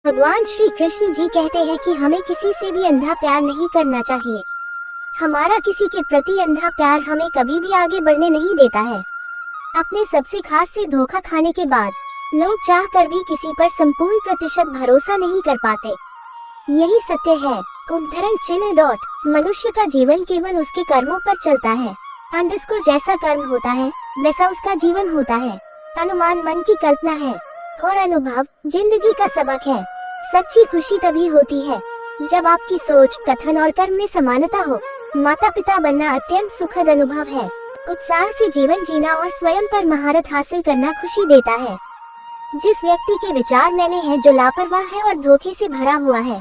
भगवान श्री कृष्ण जी कहते हैं कि हमें किसी से भी अंधा प्यार नहीं करना चाहिए। हमारा किसी के प्रति अंधा प्यार हमें कभी भी आगे बढ़ने नहीं देता है। अपने सबसे खास से धोखा खाने के बाद लोग चाह कर भी किसी पर संपूर्ण प्रतिशत भरोसा नहीं कर पाते। यही सत्य है। उद्धरण चिन्ह डॉट। मनुष्य का जीवन केवल उसके कर्मों पर चलता है। अंधस्को जैसा कर्म होता है वैसा उसका जीवन होता है। अनुमान मन की कल्पना है और अनुभव जिंदगी का सबक है। सच्ची खुशी तभी होती है जब आपकी सोच, कथन और कर्म में समानता हो। माता पिता बनना अत्यंत सुखद अनुभव है। उत्साह से जीवन जीना और स्वयं पर महारत हासिल करना खुशी देता है। जिस व्यक्ति के विचार मैले हैं, जो लापरवाह है और धोखे से भरा हुआ है,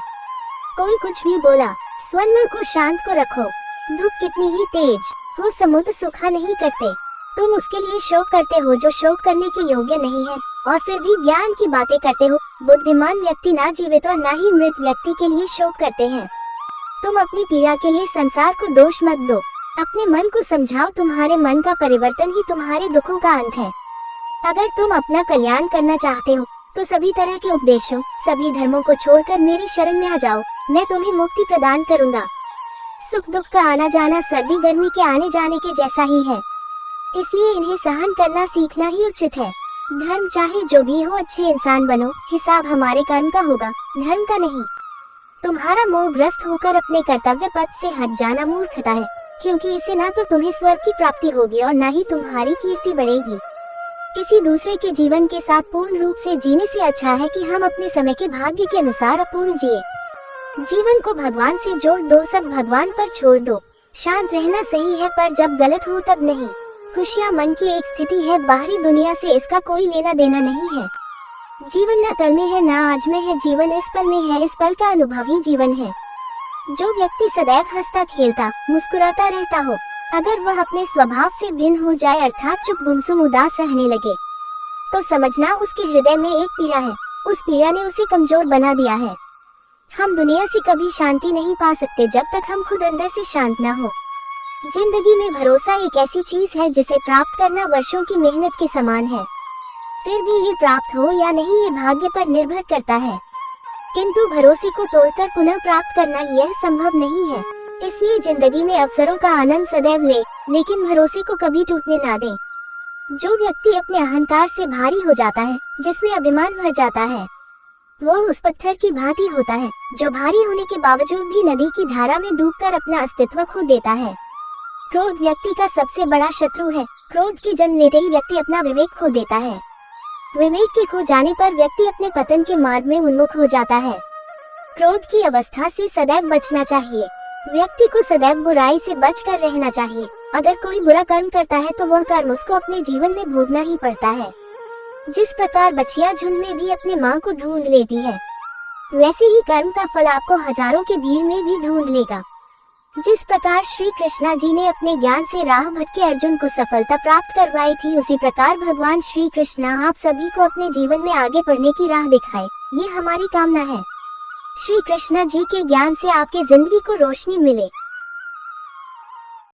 कोई कुछ भी बोला, स्वयं को शांत को रखो। धूप कितनी ही तेज हो, समुद्र सूखा नहीं करते। तुम उसके लिए शोक करते हो जो शोक करने के योग्य नहीं है, और फिर भी ज्ञान की बातें करते हो। बुद्धिमान व्यक्ति ना जीवित और ना ही मृत व्यक्ति के लिए शोक करते हैं। तुम अपनी पीड़ा के लिए संसार को दोष मत दो। अपने मन को समझाओ, तुम्हारे मन का परिवर्तन ही तुम्हारे दुखों का अंत है। अगर तुम अपना कल्याण करना चाहते हो तो सभी तरह के उपदेशों, सभी धर्मों को छोड़कर मेरी शरण में आ जाओ। मैं तुम्हें मुक्ति प्रदान करूंगा। सुख दुख का आना जाना सर्दी गर्मी के आने जाने के जैसा ही है, इसलिए इन्हें सहन करना सीखना ही उचित है। धर्म चाहे जो भी हो, अच्छे इंसान बनो। हिसाब हमारे कर्म का होगा, धर्म का नहीं। तुम्हारा मोहग्रस्त होकर अपने कर्तव्य पथ से हट जाना मूर्खता है, क्योंकि इससे ना तो तुम्हें स्वर्ग की प्राप्ति होगी और ना ही तुम्हारी कीर्ति बढ़ेगी। किसी दूसरे के जीवन के साथ पूर्ण रूप से जीने से अच्छा है कि हम अपने समय के भाग्य के अनुसार अपूर्ण जिए। जीवन को भगवान से जोड़ दो, सब भगवान पर छोड़ दो। शांत रहना सही है, पर जब गलत हो तब नहीं। खुशियाँ मन की एक स्थिति है, बाहरी दुनिया से इसका कोई लेना देना नहीं है। जीवन न कल में है न आज में है, जीवन इस पल में है, इस पल का अनुभव ही जीवन है। जो व्यक्ति सदैव हंसता खेलता मुस्कुराता रहता हो, अगर वह अपने स्वभाव से भिन्न हो जाए, अर्थात चुप गुमसुम उदास रहने लगे, तो समझना उसके हृदय में एक पीड़ा है। उस पीड़ा ने उसे कमजोर बना दिया है। हम दुनिया से कभी शांति नहीं पा सकते जब तक हम खुद अंदर से शांत ना हो। जिंदगी में भरोसा एक ऐसी चीज है जिसे प्राप्त करना वर्षों की मेहनत के समान है। फिर भी ये प्राप्त हो या नहीं, ये भाग्य पर निर्भर करता है। किंतु भरोसे को तोड़कर पुनः प्राप्त करना यह संभव नहीं है। इसलिए जिंदगी में अवसरों का आनंद सदैव ले, लेकिन भरोसे को कभी टूटने ना दे। जो व्यक्ति अपने अहंकार से भारी हो जाता है, जिसमें अभिमान भर जाता है, वो उस पत्थर की भांति होता है जो भारी होने के बावजूद भी नदी की धारा में डूबकर अपना अस्तित्व खो देता है। क्रोध व्यक्ति का सबसे बड़ा शत्रु है। क्रोध की जन्म लेते ही व्यक्ति अपना विवेक खो देता है। विवेक के खो जाने पर व्यक्ति अपने पतन के मार्ग में उन्मुख हो जाता है। क्रोध की अवस्था से सदैव बचना चाहिए। व्यक्ति को सदैव बुराई से बचकर रहना चाहिए। अगर कोई बुरा कर्म करता है तो वह कर्म उसको अपने जीवन में भोगना ही पड़ता है। जिस प्रकार बछिया झुंड में भी अपने माँ को ढूंढ लेती है, वैसे ही कर्म का फल आपको हजारों के भीड़ में भी ढूंढ लेगा। जिस प्रकार श्री कृष्णा जी ने अपने ज्ञान से राह भटके अर्जुन को सफलता प्राप्त करवाई थी, उसी प्रकार भगवान श्री कृष्णा आप सभी को अपने जीवन में आगे बढ़ने की राह दिखाए, ये हमारी कामना है। श्री कृष्णा जी के ज्ञान से आपके जिंदगी को रोशनी मिले।